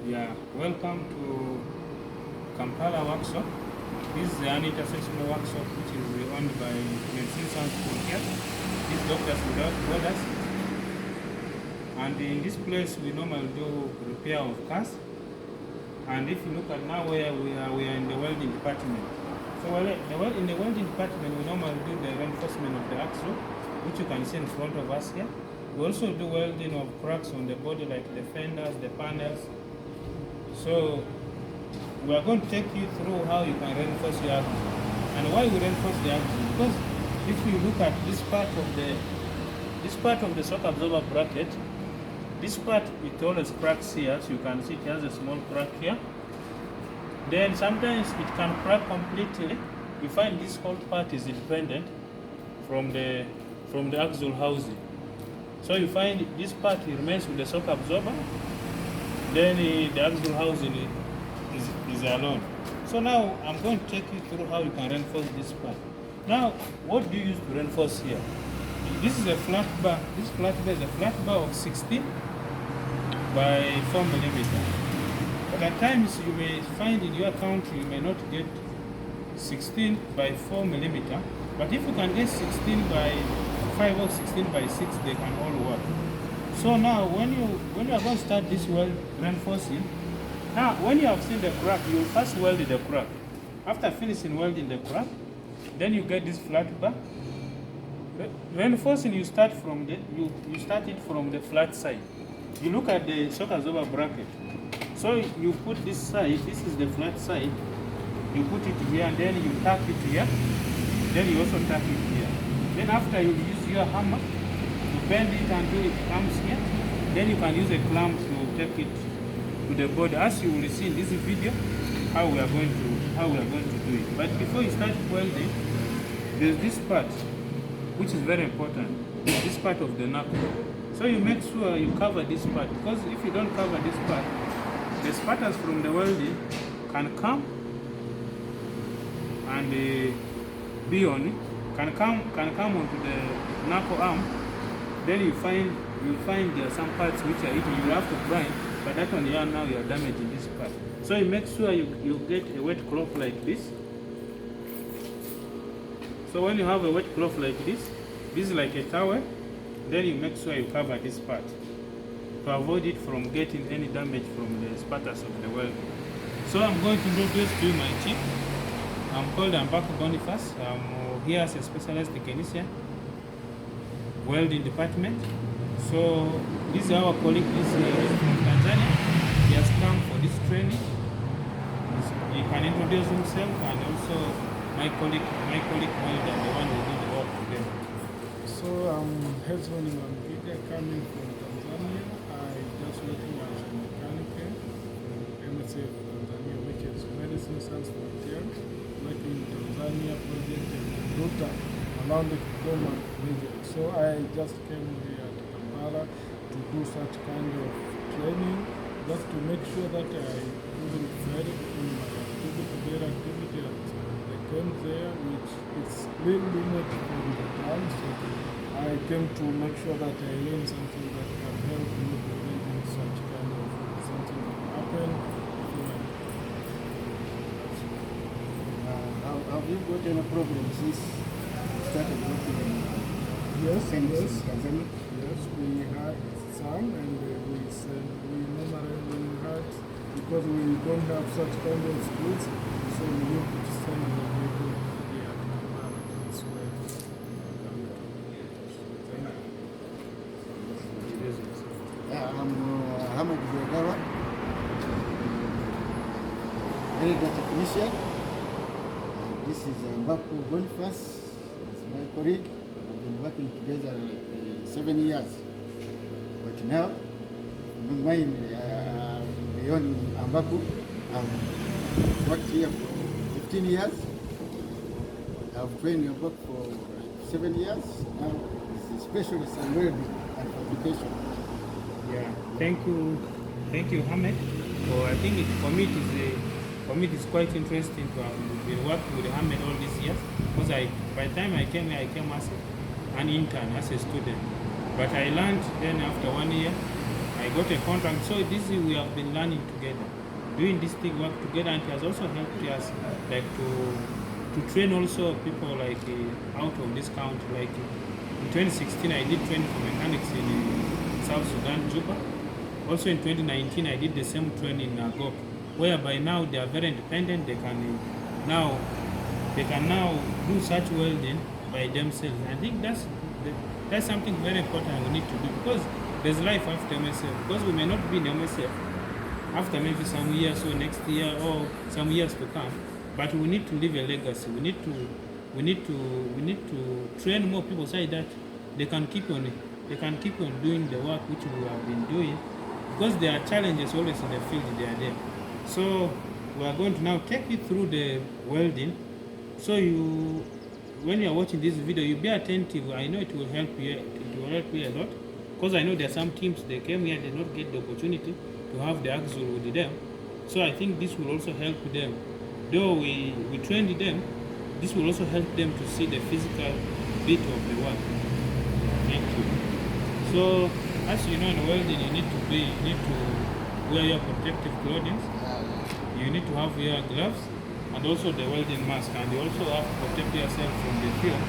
Yeah, welcome to Kampala workshop. This is an intersectional workshop which is owned by Medicine Science School here. This is Doctors Without Borders. And in this place we normally do repair of cars. And if you look at now where we are in the welding department. So in the welding department we normally do the reinforcement of the axle, which you can see in front of us here. We also do welding of cracks on the body like the fenders, the panels. So we are going to take you through how you can reinforce your axle. And why we reinforce the axle? Because if you look at this part of the shock absorber bracket, this part it always cracks here, as you can see it has a small crack here. Then sometimes it can crack completely. You find this whole part is independent from the axle housing. So you find this part remains with the shock absorber, then the axle housing is alone. So now I'm going to take you through how you can reinforce this part. Now, what do you use to reinforce here? This is a flat bar. This flat bar is a flat bar of 16 by 4 millimeter. But at times you may find in your country you may not get 16 by 4 millimeter. But if you can get 16 by 5 or 16 by 6, they can all work. So now when you are going to start this weld reinforcing, now when you have seen the crack, you will first weld the crack. After finishing welding the crack, then you get this flat bar. Reinforcing, you start it from the flat side. You look at the shock absorber bracket. So you put this side, this is the flat side. You put it here and then you tack it here. Then you also tack it here. Then after you use your hammer to bend it until it comes here. Then you can use a clamp to take it to the board, as you will see in this video how we are going to do it. But before you start welding, there's this part which is very important. This part of the knuckle. So you make sure you cover this part, because if you don't cover this part, the spatters from the welding can come and be on it, can come onto the knuckle arm. Then you find there are some parts which are eaten. You have to grind, but that one here now you are damaging this part. So you make sure you get a wet cloth like this. So when you have a wet cloth like this is like a towel. Then you make sure you cover this part to avoid it from getting any damage from the spatters of the weld. So I'm going to introduce to you my chief. I'm called Mbako Boniface. I'm here as a specialist technician, welding department. So this is our colleague, this is from Tanzania. He has come for this training. He can introduce himself, and also my colleague welder, the one who did the work together. So I'm Axel coming from Tanzania. I just working as a mechanic from MSF Tanzania, which is Medicine Science Frontier, working in Tanzania project and Ruta around the Kigoma region. So I just came here to Kampala to do such kind of training, just to make sure that I wouldn't fail in my activity, at the camp there, which is little limit from the time. So I came to make sure that I learn something that can help me preventing such kind of something that happen. Have you got any problems since you started working in Tanzania? Yes, we had some, and we normally had, because we don't have such kind of skills, so we need to send the people here at Kampala. That's where I'm Hamad Bagawa, welder technician. This is Mbako Boniface, it's my colleague. We've been working together like 7 years. But now, mine beyond Mbako, I've worked here for 15 years. I've trained in work for 7 years. Now, it's a specialist in welding and fabrication. Yeah, thank you, Ahmed. So I think for me it is quite interesting to have been working with Ahmed all these years, because by the time I came here, I came as an intern, as a student. But I learned then after 1 year I got a contract. So this is, we have been learning together, doing this thing work together, and it has also helped us like to train also people like out of this country. Like in 2016, I did training for mechanics in South Sudan, Juba. Also in 2019, I did the same training in Agok, whereby now they are very independent. They can now do such welding by themselves. I think that's something very important we need to do, because there's life after MSF. Because we may not be in MSF after maybe some years or next year or some years to come, but we need to leave a legacy. We need to train more people so that they can keep on doing the work which we have been doing, because there are challenges always in the field. They are there. So we are going to now take you through the welding. So when you are watching this video, you be attentive. I know it will help you. It will help you a lot, because I know there are some teams they came here, they did not get the opportunity to have the Axel with them. So I think this will also help them. Though we trained them, this will also help them to see the physical bit of the work. Thank you. So as you know, in welding, you need to wear your protective clothing. You need to have your gloves and also the welding mask, and you also have to protect yourself from the fume,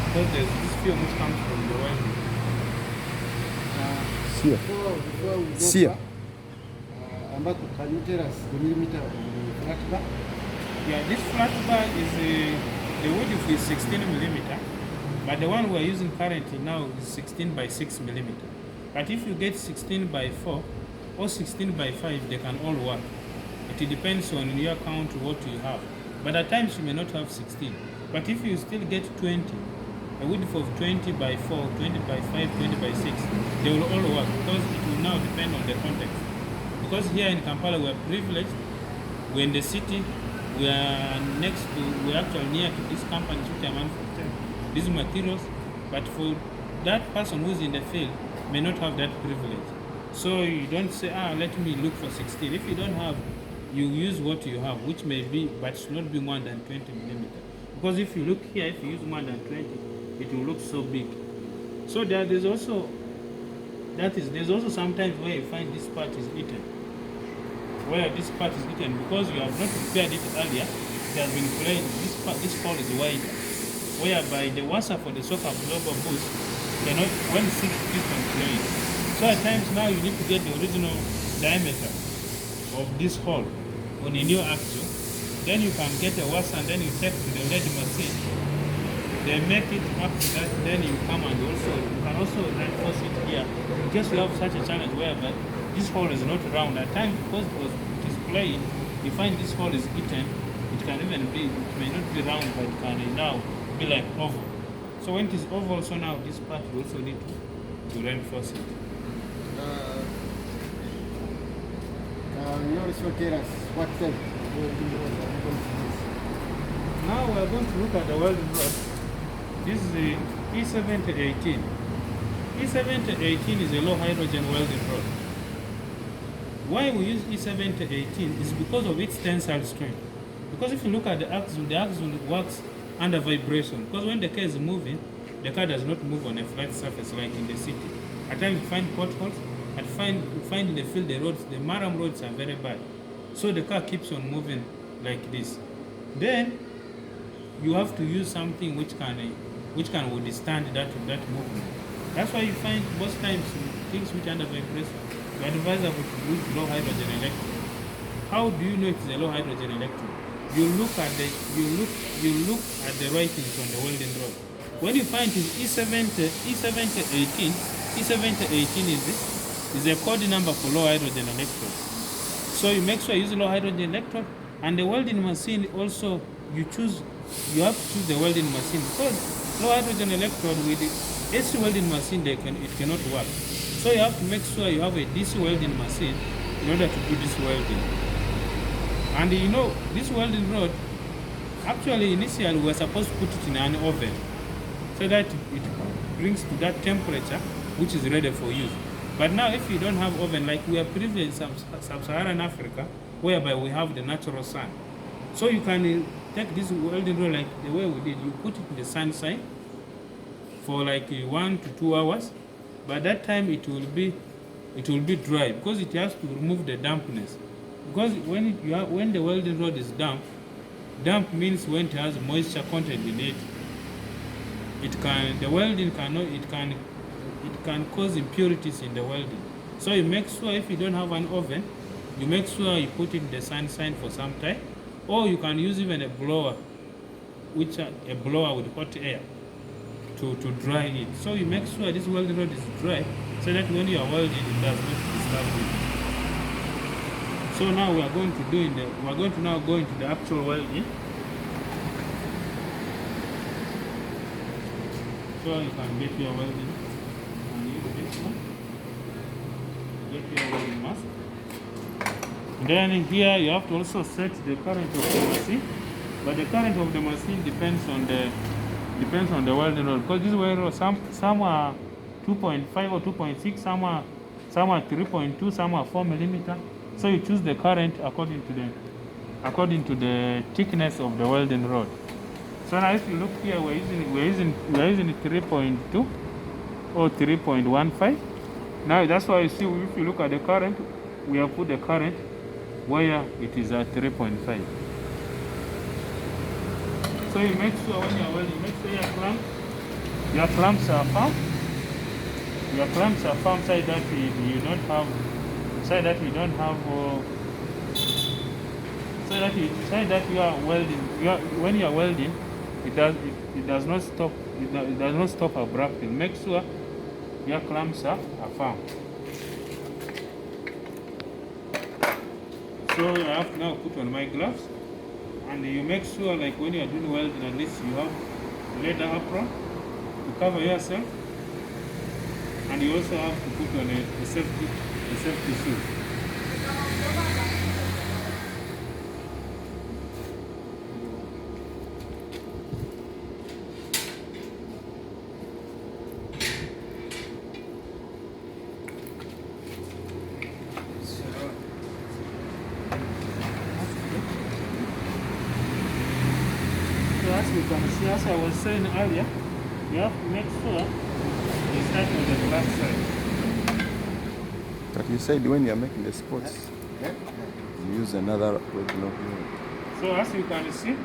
because there's this fume which comes from the welding. Before we go back, Ambako, can you tell us the millimeter of the flat bar? Yeah, this flat bar is the width is 16 millimeter, but the one we're using currently now is 16 by 6 millimeter. But if you get 16 by 4 or 16 by 5, they can all work. It depends on your count what you have. But at times you may not have 16. But if you still get 20, a width of 20 by 4, 20 by 5, 20 by 6, they will all work, because it will now depend on the context. Because here in Kampala we are privileged, we're in the city, we're actually near to these companies which are manufacturing these materials, but for that person who's in the field may not have that privilege. So you don't say, let me look for 16. If you don't have, you use what you have, which may be, but should not be more than 20 millimeter. Because if you look here, if you use more than 20, it will look so big. So there's also sometimes where you find this part is eaten. Where this part is eaten, because you have not prepared it earlier, it has been played, this hole is wider, whereby the washer for the shock absorber boost cannot, when 6 piston played. So at times now you need to get the original diameter of this hole on a new axle. Then you can get a washer and then you take to the lead machine. They make it up to that, then you come and you can also reinforce it here. In case you have such a challenge whereby this hole is not round. At times, because it is playing, you find this hole is eaten. It can even be, it may not be round, but it can now be like oval. So when it is oval, so now this part we also need to reinforce it. Can you also tell us what type of welding rod are you going to use? Now we are going to look at the welding rod. This is the E7018. E7018 is a low hydrogen welding rod. Why we use E7018 is because of its tensile strength. Because if you look at the axle works under vibration. Because when the car is moving, the car does not move on a flat surface like in the city. At times you find potholes, and you find in the field the roads, the maram roads are very bad. So the car keeps on moving like this. Then you have to use something which can withstand that movement. That's why you find most times things which are under vibration, you advise them to use low hydrogen electrode. How do you know it's a low hydrogen electrode? You look at the writings on the welding rod. When you find it E7018 is a code number for low hydrogen electrode. So you make sure you use low hydrogen electrode, and the welding machine also you have to choose the welding machine, because low hydrogen electrode with the AC welding machine it cannot work. So you have to make sure you have a DC welding machine in order to do this welding. And you know, this welding rod, actually initially we were supposed to put it in an oven so that it brings to that temperature which is ready for use. But now if you don't have oven, like we are privileged in sub-Saharan Africa, whereby we have the natural sun. So you can take this welding rod like the way we did, you put it in the sun side for like 1 to 2 hours. By that time it will be it will be dry because it has to remove the dampness. Because when the welding rod is damp means when it has moisture content in it, it can cause impurities in the welding. So you make sure if you don't have an oven, you make sure you put it in the sunshine for some time, or you can use even a blower, a blower with hot air to dry it. So you make sure this welding rod is dry so that when you are welding it does not disturb it. So now we are going to now go into the actual welding. So you can get your welding and use this one. Get your welding mask. Then here you have to also set the current of the machine, but the current of the machine depends on the welding rod, because this welding rod some are 2.5 or 2.6, some are 3.2, some are 4 millimeter. So you choose the current according to the thickness of the welding rod. So now if you look here, we're using 3.2 or 3.15. Now that's why you see if you look at the current, we have put the current where it is at 3.5. So you make sure when you are welding, make sure your clamps are firm. Your clamps are firm so that you don't have you are welding. When you are welding, it does not stop abruptly. Make sure your clamps are firm. So I have to now put on my gloves, and you make sure like when you are doing welding, at least you have leather apron to cover yourself, and you also have to put on a safety suit. As you can see, as I was saying earlier, you have to make sure you start on the black side. But you said when you are making the spots, you use another welding rod. So as you can see,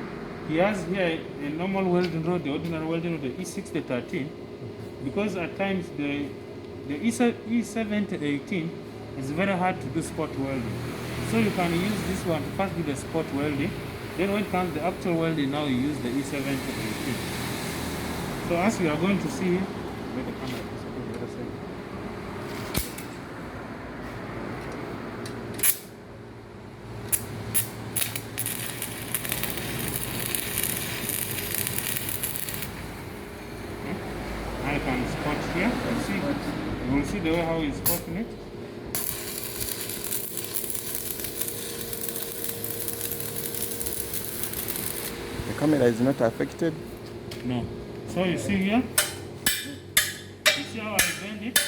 he has here a normal welding rod, the ordinary welding rod, the E6-13, because at times the E7-18 is very hard to do spot welding. So you can use this one to first do the spot welding. Then when it comes to the actual welding, now you use the E7-18. So as we are going to see, let the camera on the other side. I can spot here. You will see the way how he's spotting it. The camera is not affected? No. So you see here, you see how I bend it?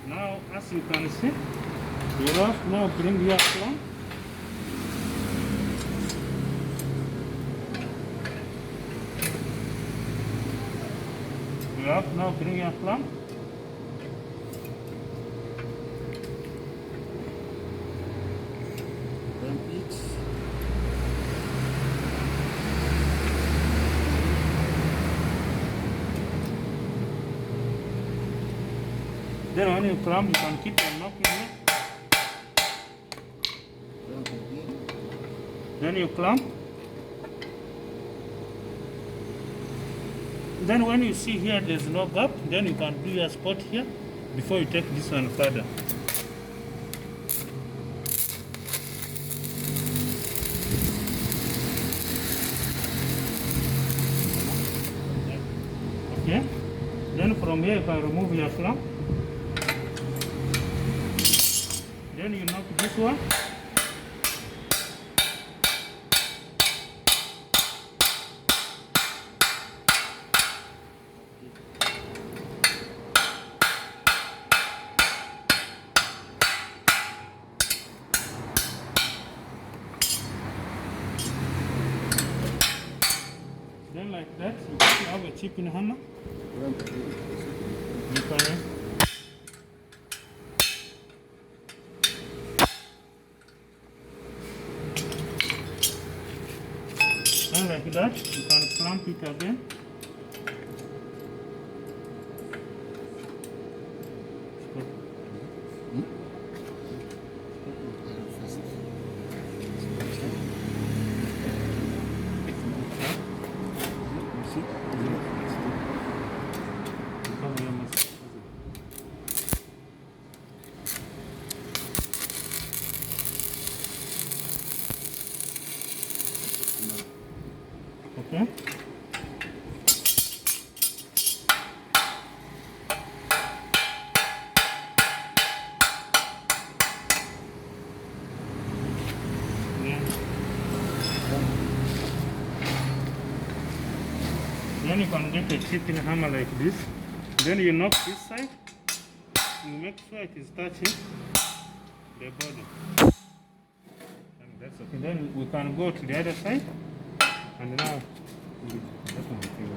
Now, as you can see, you have now bring your clamp. You have now bring your clamp. Then when you clamp, you can keep on knocking here. Then you clamp. Then when you see here there's no gap, then you can do your spot here before you take this one further. Okay. Then from here you can remove your clamp. Then you knock this one. chip in the hammer. Well, You can. And like that, you can clamp it again. Okay. Then you can get a chip in hammer like this. Then you knock this side. You make sure it is touching the body. And that's okay. Then we can go to the other side. And now, that's one thing.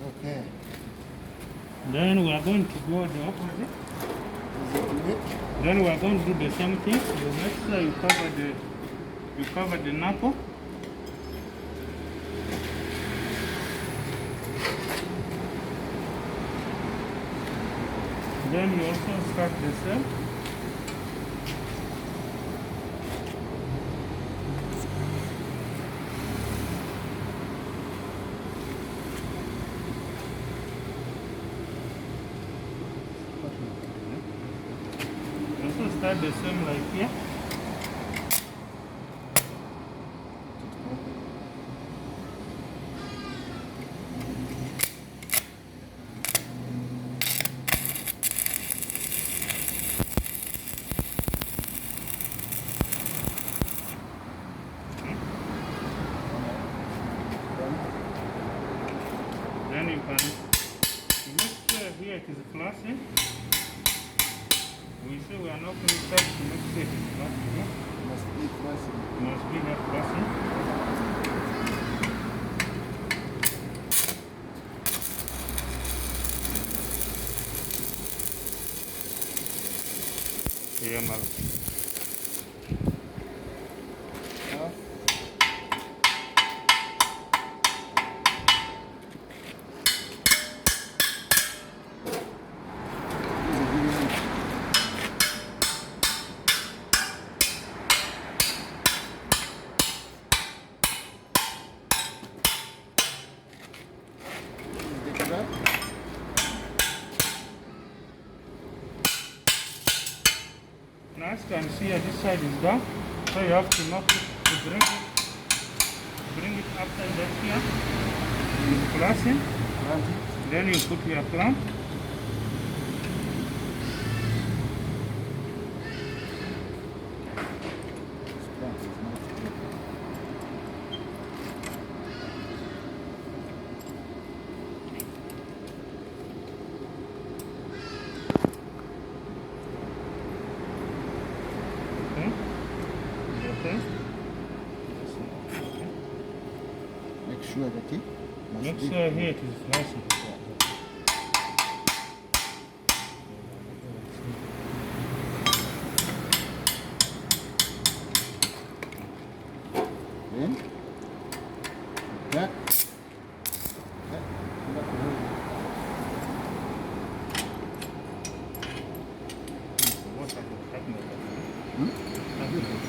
okay. Then we are going to go the opposite. Is it lit? Then we are going to do the same thing. You make sure you cover the knuckle. Then you also start the same. Also start the same like here. Then you can make sure here it is flashing. We say we are not going to start to make sure it is flashing here. Must be flashing. It must be not flashing. Yeah, man. Off. Is the trap? Now as you can see, this side is down, so you have to knock it to bring it upside that here. It's flashing. Clamp it. Then you put your clamp. This clamp is not good. Okay. Okay. Make sure that it must Make be sure here it is flashing. Then back.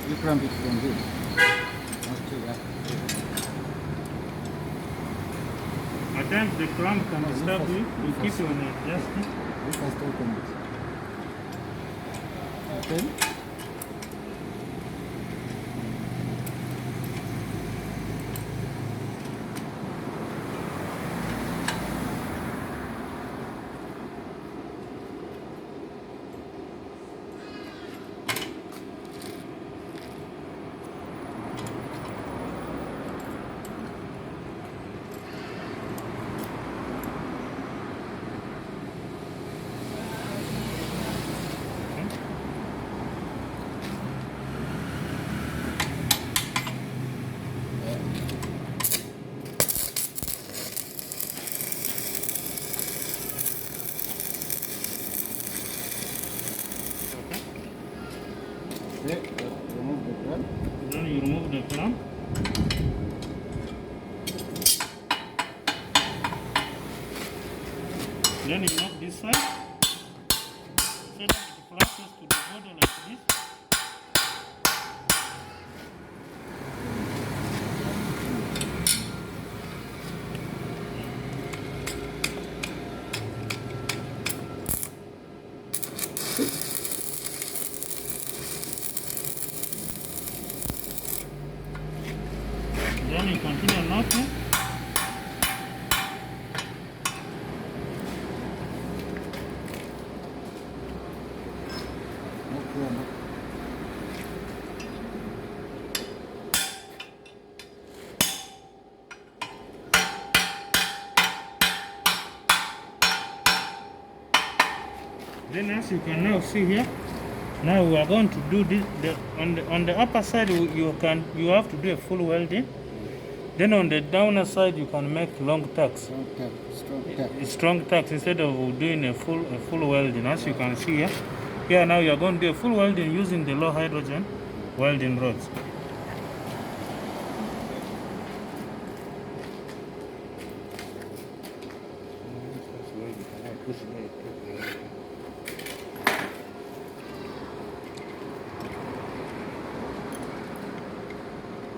You clamp it from this. Okay, yeah. At times the clamp can disturb you. You keep on adjusting. We first open it. Okay. the clamp. Then you knock this side so that it flashes to the body like this. Then you continue knocking. Then as you can now see here, now we are going to do this. On the upper side you have to do a full welding. Then on the downer side you can make long tacks. Strong tacks instead of doing a full welding. As you can see here. Here now you are going to do a full welding using the low hydrogen welding rods.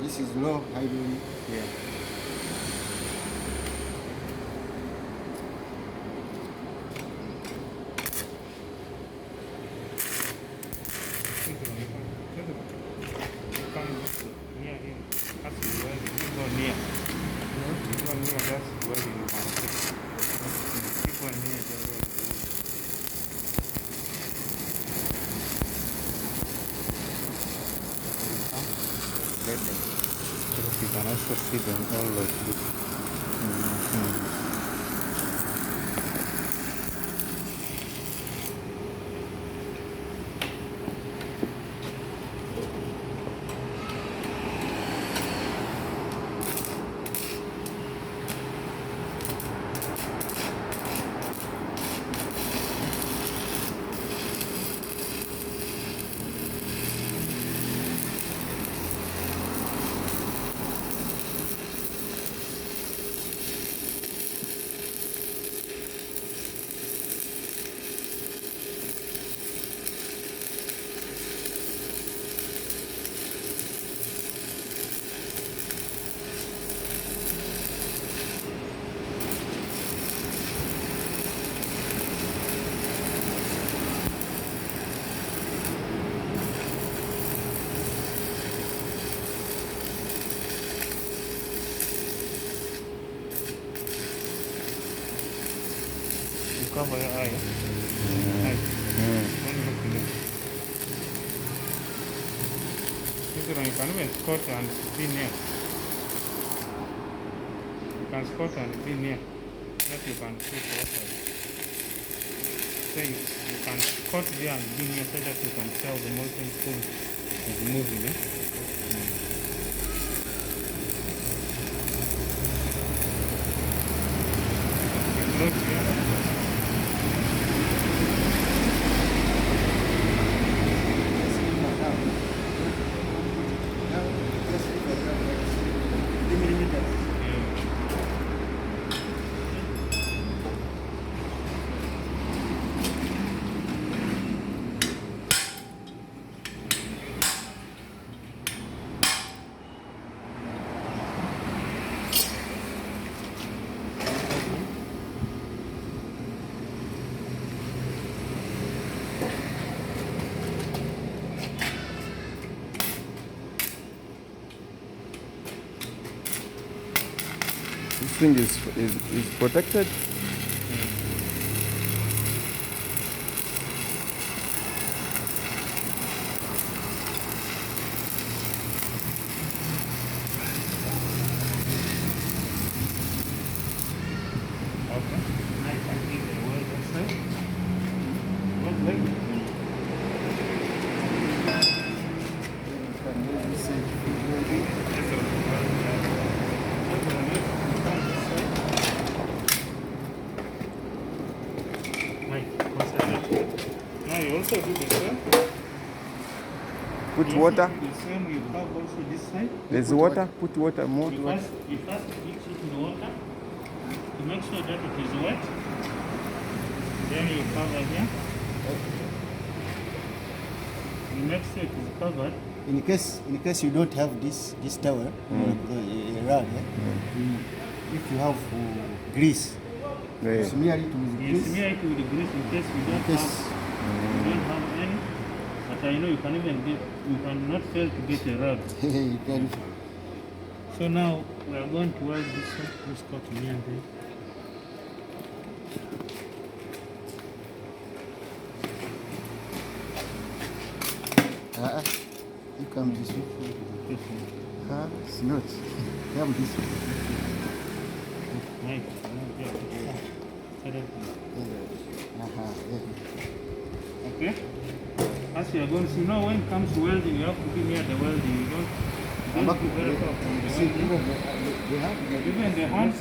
This is low hydrogen. Yeah. Near him. That's the way you go near. You go near, that's where you can sit. Keep on near the road. You can also see them all like this. Cover your eye. Don't look in there. You can even squat and be near. You can squat and be near. That you can put outside. So you can squat there and be near so that you can tell the molten spoon is moving. Look here. This thing is protected. Okay. Now you can leave the weld inside. Not like Now you also do the same. Put Yes, water. The same you have also this side. There's water. Put water more. You first mix it in water to make sure that it is wet. Then you cover here. You make sure it is covered. In case you don't have this towel, a rag, if you have grease, Yeah. smear it with You grease. smear it with the grease in case you don't have any. But I know you cannot fail to get a rag. You can. So now we are going to weld this one. Let's cut near there. You come this way. It's not. Come this way. Right. Okay. As you are going to see now, when it comes to welding, you have to be near the welding. You don't be very far from the welding. Even the hands,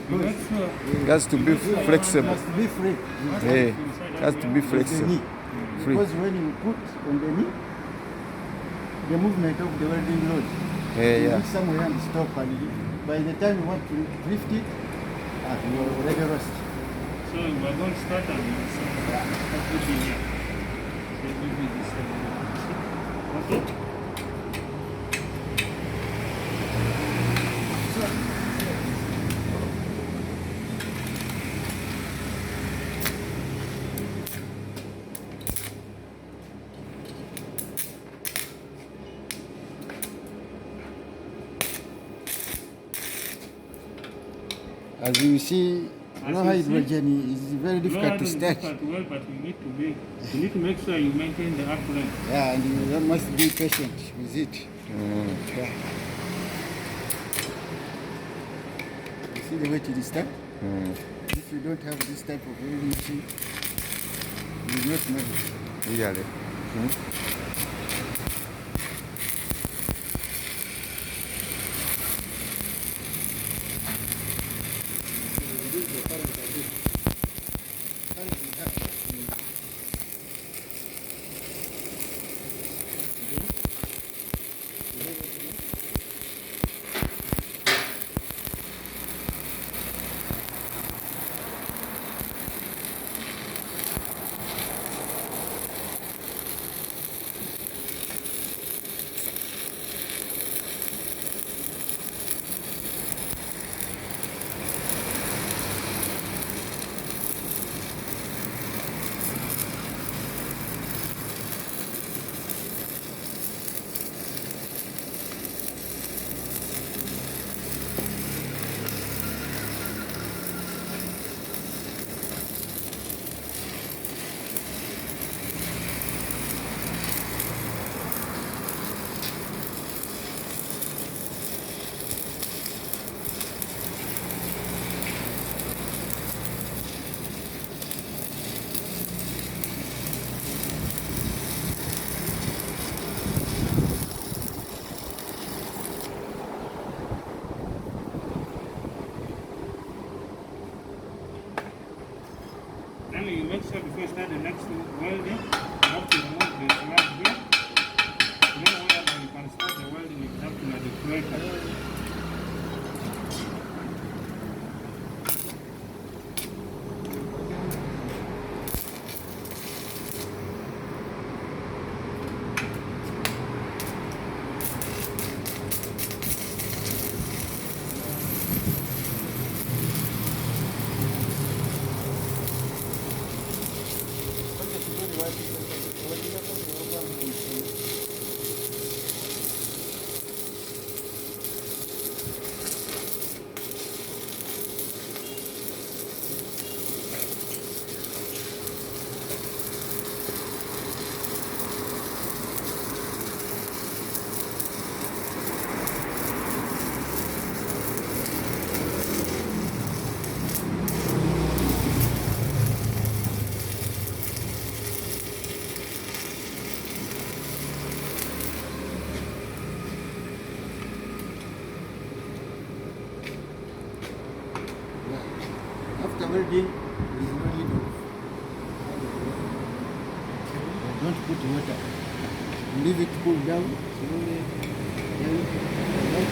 you make sure It has to be flexible. Must be free. Yeah. It has to be The flexible. knee. Free. Because when you put on the knee, the movement of the welding load, Yeah, you yeah. reach somewhere and stop, and by the time you want to lift it, you are already rust. So we are going to start and that will be here. So it will be this way. Okay? As you see, As low you see, hydrogen is very difficult to start. Difficult to weld, but you need to make sure you maintain the upright. Yeah, and you must be patient with it. Yeah. You see the way it is done? If you don't have this type of welding machine, you will not know it. Really. Then you make sure before you start the next welding, you have to remove the slab here. Then wherever you can start the welding, you have to like the breaker. After welding, there is no need of. Don't put water. You leave it cool down slowly. Then you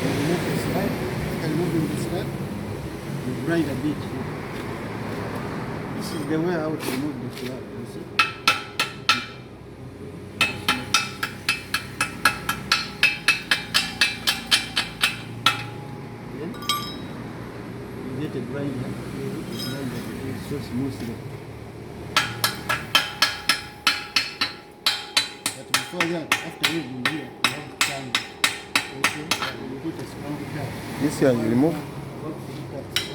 remove the slab. After removing the slab, you grind a bit. This is the way how to remove the slab. You see? Then you get a grinder. You grind it so smoothly. But before that, after moving here, you have time. Okay, you put a strong cut. This here you remove? Cut.